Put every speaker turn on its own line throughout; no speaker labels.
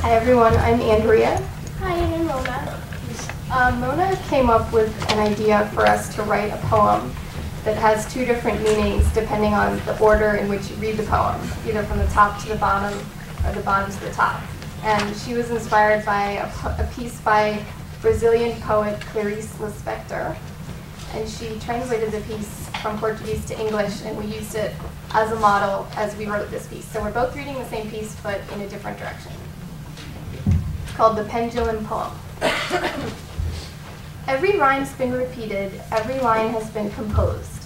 Hi everyone, I'm Andrea.
Hi, I'm Mona.
Mona came up with an idea for us to write a poem that has two different meanings depending on the order in which you read the poem, either from the top to the bottom or the bottom to the top. And she was inspired by a piece by Brazilian poet Clarice Lispector. And she translated the piece from Portuguese to English, and we used it as a model as we wrote this piece. So we're both reading the same piece, but in a different direction. It's called the Pedulum Poem. Every rhyme's been repeated, every line has been composed.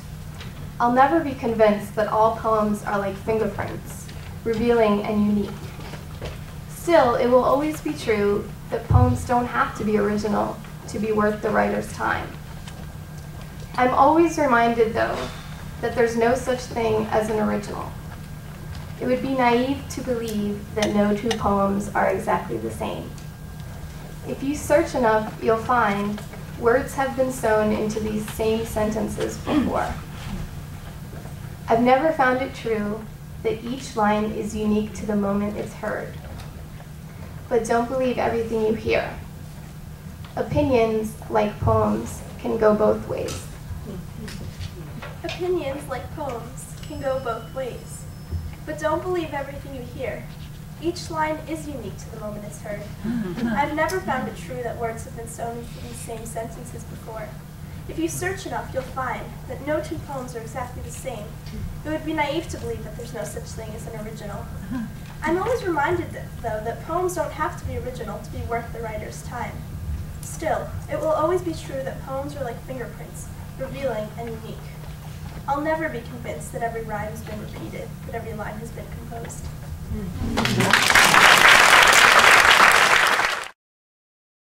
I'll never be convinced that all poems are like fingerprints, revealing and unique. Still, it will always be true that poems don't have to be original to be worth the writer's time. I'm always reminded, though, that there's no such thing as an original. It would be naive to believe that no two poems are exactly the same. If you search enough, you'll find words have been sewn into these same sentences before. I've never found it true that each line is unique to the moment it's heard. But don't believe everything you hear. Opinions, like poems, can go both ways.
Opinions, like poems, can go both ways. But don't believe everything you hear. Each line is unique to the moment it's heard. I've never found it true that words have been sewn into these same sentences before. If you search enough, you'll find that no two poems are exactly the same. It would be naive to believe that there's no such thing as an original. I'm always reminded, though, that poems don't have to be original to be worth the writer's time. Still, it will always be true that poems are like fingerprints, revealing and unique. I'll never be convinced that every rhyme has been repeated, that every line has been composed.